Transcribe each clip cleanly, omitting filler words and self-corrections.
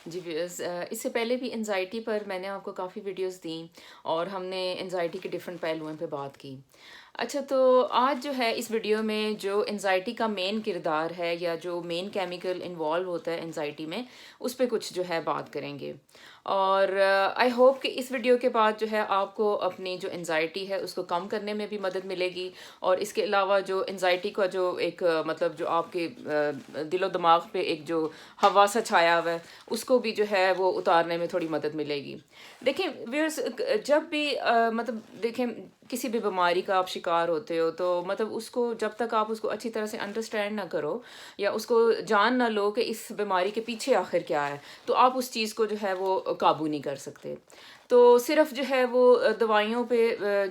جی wears, اس سے پہلے بھی انزائٹی پر میں نے آپ کو کافی ویڈیوز دیں اور ہم نے انزائٹی کے ڈفرینٹ پہلوؤں پہ بات کی. اچھا، تو آج جو ہے اس ویڈیو میں جو انزائٹی کا مین کردار ہے یا جو مین کیمیکل انوالو ہوتا ہے انزائٹی میں، اس پہ کچھ جو ہے بات کریں گے. اور آئی ہوپ کہ اس ویڈیو کے بعد جو ہے آپ کو اپنی جو انزائٹی ہے اس کو کم کرنے میں بھی مدد ملے گی. اور اس کے علاوہ جو انزائٹی کا جو ایک مطلب جو آپ کے دل و دماغ پہ ایک جو ہوا سا چھایا ہوا ہے، اس کو بھی جو ہے وہ اتارنے میں تھوڑی مدد ملے گی. دیکھیں ویئرس، جب بھی مطلب دیکھیں کسی بھی بیماری کا آپ شکار ہوتے ہو تو مطلب اس کو جب تک آپ اس کو اچھی طرح سے انڈرسٹینڈ نہ کرو یا اس کو جان نہ لو کہ اس بیماری کے پیچھے آخر کیا ہے، تو آپ اس چیز کو جو ہے وہ قابو نہیں کر سکتے. تو صرف جو ہے وہ دوائیوں پہ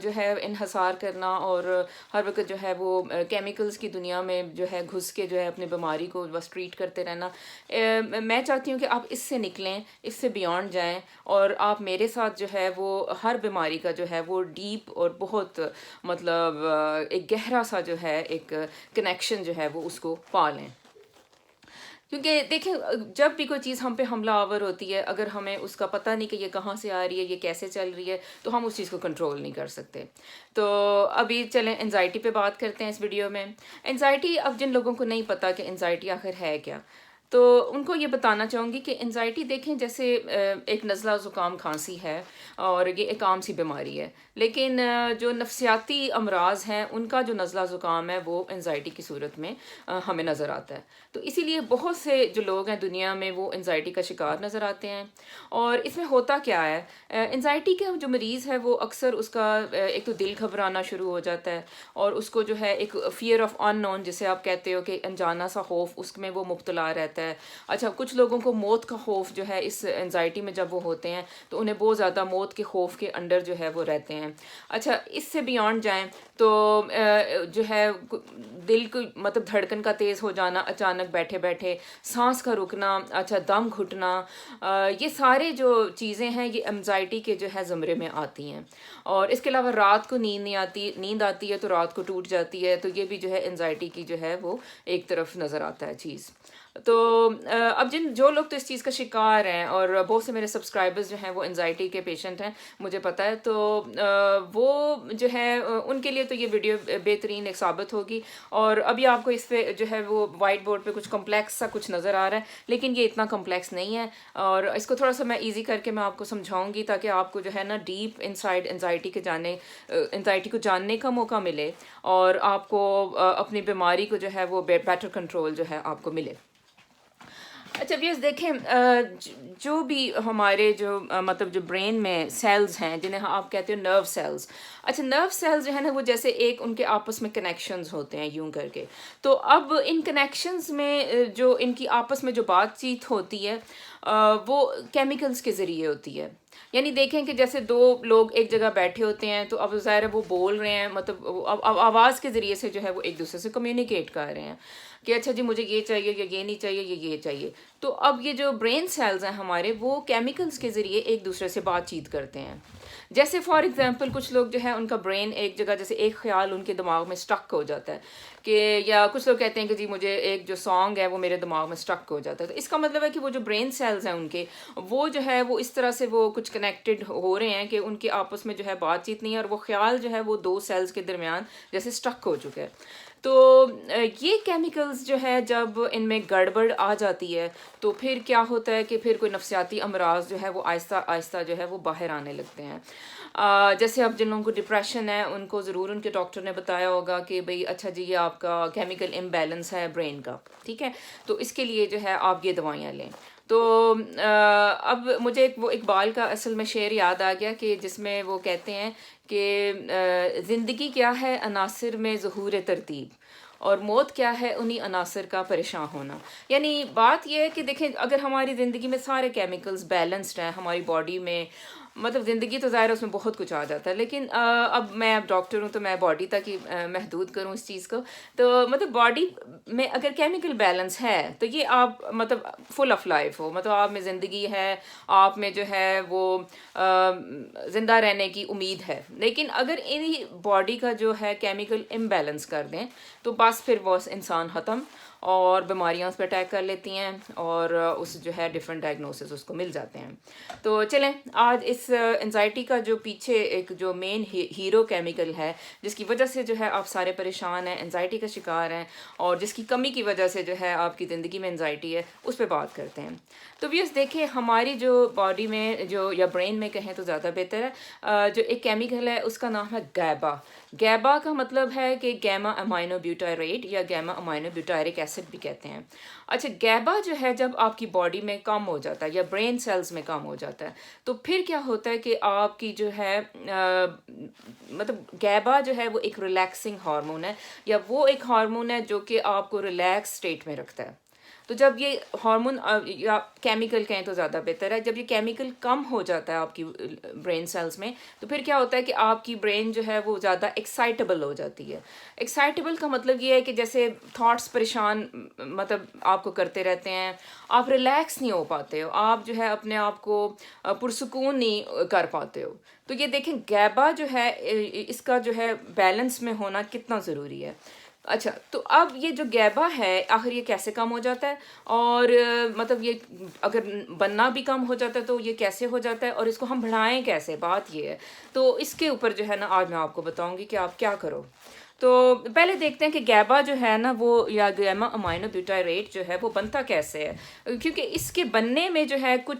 جو ہے انحصار کرنا اور ہر وقت جو ہے وہ کیمیکلز کی دنیا میں جو ہے گھس کے جو ہے اپنی بیماری کو بس ٹریٹ کرتے رہنا، میں چاہتی ہوں کہ آپ اس سے نکلیں، اس سے بیونڈ جائیں اور آپ میرے ساتھ جو ہے وہ ہر بیماری کا جو ہے وہ ڈیپ اور بہت مطلب ایک گہرا سا جو ہے ایک کنیکشن جو ہے وہ اس کو پا لیں. کیونکہ دیکھیں جب بھی کوئی چیز ہم پہ حملہ آور ہوتی ہے، اگر ہمیں اس کا پتہ نہیں کہ یہ کہاں سے آ رہی ہے، یہ کیسے چل رہی ہے، تو ہم اس چیز کو کنٹرول نہیں کر سکتے. تو ابھی چلیں انزائٹی پہ بات کرتے ہیں اس ویڈیو میں. انزائٹی، اب جن لوگوں کو نہیں پتہ کہ انزائٹی آخر ہے کیا، تو ان کو یہ بتانا چاہوں گی کہ انزائٹی دیکھیں جیسے ایک نزلہ زکام کھانسی ہے اور یہ ایک عام سی بیماری ہے. لیکن جو نفسیاتی امراض ہیں ان کا جو نزلہ زکام ہے وہ انزائٹی کی صورت میں ہمیں نظر آتا ہے. تو اسی لیے بہت سے جو لوگ ہیں دنیا میں وہ انزائٹی کا شکار نظر آتے ہیں. اور اس میں ہوتا کیا ہے، انزائٹی کا جو مریض ہے وہ اکثر اس کا ایک تو دل گھبرانا شروع ہو جاتا ہے اور اس کو جو ہے ایک فیئر آف ان نون جسے آپ کہتے ہو کہ انجانا سا خوف، اس میں وہ مبتلا رہتا ہے. اچھا، کچھ لوگوں کو موت کا خوف جو ہے اس انزائٹی میں جب وہ ہوتے ہیں تو انہیں بہت زیادہ موت کے خوف کے انڈر جو ہے وہ رہتے ہیں. اچھا، اس سے بیونڈ جائیں تو جو ہے دل کو مطلب دھڑکن کا تیز ہو جانا اچانک بیٹھے بیٹھے، سانس کا رکنا، اچھا دم گھٹنا، یہ سارے جو چیزیں ہیں یہ انزائٹی کے جو ہے زمرے میں آتی ہیں. اور اس کے علاوہ رات کو نیند نہیں آتی، نیند آتی ہے تو رات کو ٹوٹ جاتی ہے، تو یہ بھی جو ہے انزائٹی کی جو ہے وہ ایک طرف نظر آتا ہے چیز. تو اب جو لوگ تو اس چیز کا شکار ہیں اور بہت سے میرے سبسکرائبرز جو ہیں وہ انزائٹی کے پیشنٹ ہیں مجھے پتہ ہے، تو وہ جو ہے ان کے لیے تو یہ ویڈیو بہترین ایک ثابت ہوگی. اور ابھی آپ کو اس پہ جو ہے وہ وائٹ بورڈ پہ کچھ کمپلیکس سا کچھ نظر آ رہا ہے، لیکن یہ اتنا کمپلیکس نہیں ہے. اور اس کو تھوڑا سا میں ایزی کر کے میں آپ کو سمجھاؤں گی تاکہ آپ کو جو ہے نا ڈیپ انسائڈ انزائٹی کو جاننے کا موقع ملے اور آپ کو اپنی بیماری کو جو ہے وہ بیٹر کنٹرول جو ہے آپ کو ملے. اچھا ویئرز، دیکھیں جو بھی ہمارے جو مطلب جو برین میں سیلز ہیں جنہیں آپ کہتے ہو نرو سیلز. اچھا، نرو سیلز جو ہے نا وہ جیسے ایک ان کے آپس میں کنیکشنز ہوتے ہیں یوں کر کے. تو اب ان کنیکشنز میں جو ان کی آپس میں جو بات چیت ہوتی ہے وہ کیمیکلز کے ذریعے ہوتی ہے. یعنی دیکھیں کہ جیسے دو لوگ ایک جگہ بیٹھے ہوتے ہیں تو اب ظاہر ہے وہ بول رہے ہیں، مطلب اب آواز کے ذریعے سے جو ہے وہ ایک دوسرے سے کمیونیکیٹ کر رہے ہیں کہ اچھا جی مجھے یہ چاہیے یا یہ نہیں چاہیے یا یہ چاہیے. تو اب یہ جو برین سیلز ہیں ہمارے وہ کیمیکلز کے ذریعے ایک دوسرے سے بات چیت کرتے ہیں. جیسے فار ایگزامپل کچھ لوگ جو ہے ان کا برین ایک جگہ جیسے ایک خیال ان کے دماغ میں سٹک ہو جاتا ہے کہ، یا کچھ لوگ کہتے ہیں کہ جی مجھے ایک جو سانگ ہے وہ میرے دماغ میں سٹک ہو جاتا ہے. تو اس کا مطلب ہے کہ وہ جو برین سیلز ہیں ان کے وہ جو ہے وہ اس طرح سے وہ کچھ کنیکٹڈ ہو رہے ہیں کہ ان کے آپس میں جو ہے بات چیت نہیں ہے اور وہ خیال جو ہے وہ دو سیلز کے درمیان جیسے سٹک ہو چکا ہے. تو یہ کیمیکلز جو ہے جب ان میں گڑبڑ آ جاتی ہے تو پھر کیا ہوتا ہے کہ پھر کوئی نفسیاتی امراض جو ہے وہ آہستہ آہستہ جو ہے وہ باہر آنے لگتے ہیں. جیسے اب جن لوگوں کو ڈپریشن ہے ان کو ضرور ان کے ڈاکٹر نے بتایا ہوگا کہ بھئی اچھا جی یہ آپ کا کیمیکل امبیلنس ہے برین کا، ٹھیک ہے، تو اس کے لیے جو ہے آپ یہ دوائیاں لیں. تو اب مجھے ایک اقبال کا اصل میں شعر یاد آ گیا کہ جس میں وہ کہتے ہیں کہ زندگی کیا ہے عناصر میں ظہور ترتیب اور موت کیا ہے انہی عناصر کا پریشان ہونا. یعنی بات یہ ہے کہ دیکھیں اگر ہماری زندگی میں سارے کیمیکلز بیلنسڈ ہیں ہماری باڈی میں، مطلب زندگی تو ظاہر ہے اس میں بہت کچھ آ جاتا ہے، لیکن اب میں ڈاکٹر ہوں تو میں باڈی تک ہی محدود کروں اس چیز کو. تو مطلب باڈی میں اگر کیمیکل بیلنس ہے تو یہ آپ مطلب فل آف لائف ہو، مطلب آپ میں زندگی ہے، آپ میں جو ہے وہ زندہ رہنے کی امید ہے. لیکن اگر انہی باڈی کا جو ہے کیمیکل امبیلنس کر دیں تو بس پھر وہ انسان ختم اور بیماریاں اس پہ اٹیک کر لیتی ہیں اور اس جو ہے ڈفرینٹ ڈائگنوسس اس کو مل جاتے ہیں. تو چلیں آج اس انزائٹی کا جو پیچھے ایک جو مین ہیرو کیمیکل ہے جس کی وجہ سے جو ہے آپ سارے پریشان ہیں، انزائٹی کا شکار ہیں، اور جس کی کمی کی وجہ سے جو ہے آپ کی زندگی میں انزائٹی ہے، اس پہ بات کرتے ہیں. تو ویوز دیکھیں ہماری جو باڈی میں جو یا برین میں کہیں تو زیادہ بہتر ہے، جو ایک کیمیکل ہے اس کا نام ہے گیبا. گیبا کا مطلب ہے کہ گیما امائنو بیوٹائریٹ یا گیما امائنو بیوٹائرک ایسڈ بھی کہتے ہیں. اچھا گیبا جو ہے جب آپ کی باڈی میں کم ہو جاتا ہے یا برین سیلز میں کم ہو جاتا ہے تو پھر کیا ہوتا ہے کہ آپ کی جو ہے مطلب گیبا جو ہے وہ ایک ریلیکسنگ ہارمون ہے یا وہ ایک ہارمون ہے جو کہ آپ کو ریلیکس اسٹیٹ میں رکھتا ہے. تو جب یہ ہارمون یا کیمیکل کہیں تو زیادہ بہتر ہے، جب یہ کیمیکل کم ہو جاتا ہے آپ کی برین سیلز میں تو پھر کیا ہوتا ہے کہ آپ کی برین جو ہے وہ زیادہ ایکسائٹیبل ہو جاتی ہے. ایکسائٹیبل کا مطلب یہ ہے کہ جیسے تھاٹس پریشان مطلب آپ کو کرتے رہتے ہیں، آپ ریلیکس نہیں ہو پاتے ہو، آپ جو ہے اپنے آپ کو پرسکون نہیں کر پاتے ہو. تو یہ دیکھیں گیبا جو ہے اس کا جو ہے بیلنس میں ہونا کتنا ضروری ہے. اچھا تو اب یہ جو گیبا ہے آخر یہ کیسے کم ہو جاتا ہے، اور مطلب یہ اگر بننا بھی کم ہو جاتا ہے تو یہ کیسے ہو جاتا ہے اور اس کو ہم بڑھائیں کیسے، بات یہ ہے. تو اس کے اوپر جو ہے نا آج میں آپ کو بتاؤں گی کہ آپ کیا کرو. تو پہلے دیکھتے ہیں کہ گیبا جو ہے نا وہ یا گیما امائنو بیوٹائریٹ جو ہے وہ بنتا کیسے ہے، کیونکہ اس کے بننے میں جو ہے کچھ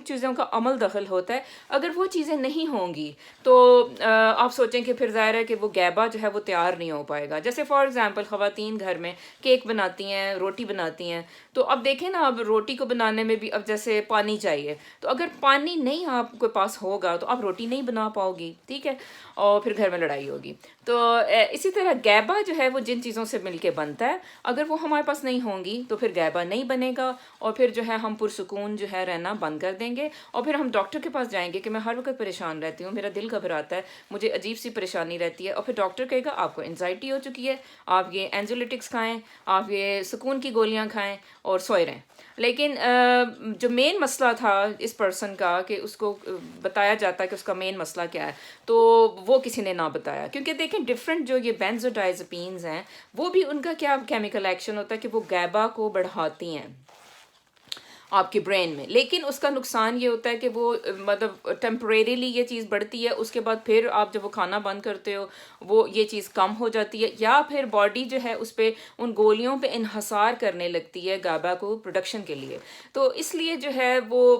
چیزوں کا عمل دخل ہوتا ہے. اگر وہ چیزیں نہیں ہوں گی تو آپ سوچیں کہ پھر ظاہر ہے کہ وہ گیبا جو ہے وہ تیار نہیں ہو پائے گا. جیسے فار ایگزامپل خواتین گھر میں کیک بناتی ہیں، روٹی بناتی ہیں، تو اب دیکھیں نا اب روٹی کو بنانے میں بھی اب جیسے پانی چاہیے، تو اگر پانی نہیں آپ کے پاس ہوگا تو آپ روٹی نہیں بنا پاؤ گی، ٹھیک ہے، اور پھر گھر میں لڑائی ہوگی. تو اسی طرح گیبا جو ہے وہ جن چیزوں سے مل کے بنتا ہے اگر وہ ہمارے پاس نہیں ہوں گی تو پھر گیبا نہیں بنے گا، اور پھر جو ہے ہم پرسکون جو ہے رہنا بند کر دیں گے، اور پھر ہم ڈاکٹر کے پاس جائیں گے کہ میں ہر وقت پریشان رہتی ہوں، میرا دل گھبراتا ہے، مجھے عجیب سی پریشانی رہتی ہے، اور پھر ڈاکٹر کہے گا آپ کو انزائٹی ہو چکی ہے، آپ یہ اینزولیٹکس کھائیں، آپ یہ سکون کی گولیاں کھائیں اور سوئے رہیں. لیکن جو مین مسئلہ تھا اس پرسن کا کہ اس کو بتایا جاتا ہے کہ اس کا مین مسئلہ کیا ہے، تو وہ کسی نے نہ بتایا. کیونکہ دیکھیں ڈفرینٹ جو یہ بینزوڈائزپینز ہیں وہ بھی ان کا کیا کیمیکل ایکشن ہوتا ہے کہ وہ گیبا کو بڑھاتی ہیں آپ کی برین میں. لیکن اس کا نقصان یہ ہوتا ہے کہ وہ مطلب ٹیمپریریلی یہ چیز بڑھتی ہے، اس کے بعد پھر آپ جب وہ کھانا بند کرتے ہو وہ یہ چیز کم ہو جاتی ہے، یا پھر باڈی جو ہے اس پہ ان گولیوں پہ انحصار کرنے لگتی ہے گابا کو پروڈکشن کے لیے. تو اس لیے جو ہے وہ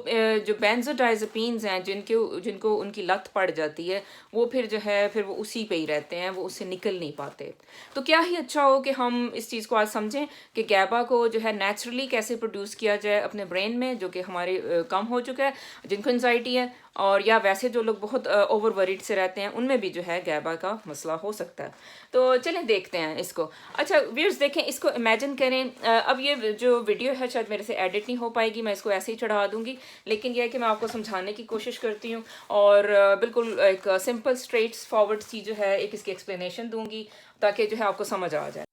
جو بینزوڈائزپینز ہیں جن کو ان کی لت پڑ جاتی ہے وہ پھر جو ہے پھر وہ اسی پہ ہی رہتے ہیں، وہ اس سے نکل نہیں پاتے. تو کیا ہی اچھا ہو کہ ہم اس چیز کو آج سمجھیں کہ گیبا کو جو ہے نیچرلی کیسے پروڈیوس کیا جائے اپنے برین میں جو کہ ہمارے کم ہو چکا ہے جن کو انزائٹی ہے، اور یا ویسے جو لوگ بہت اوور وریڈ سے رہتے ہیں ان میں بھی جو ہے گیبا کا مسئلہ ہو سکتا ہے. تو چلیں دیکھتے ہیں اس کو. اچھا ویئرز دیکھیں اس کو امیجن کریں، اب یہ جو ویڈیو ہے شاید میرے سے ایڈٹ نہیں ہو پائے گی، میں اس کو ایسے ہی چڑھا دوں گی، لیکن یہ ہے کہ میں آپ کو سمجھانے کی کوشش کرتی ہوں اور بالکل ایک سمپل اسٹریٹ فارورڈ سی جو ہے ایک اس کی ایکسپلینیشن دوں گی تاکہ جو ہے آپ کو سمجھ آ جائے.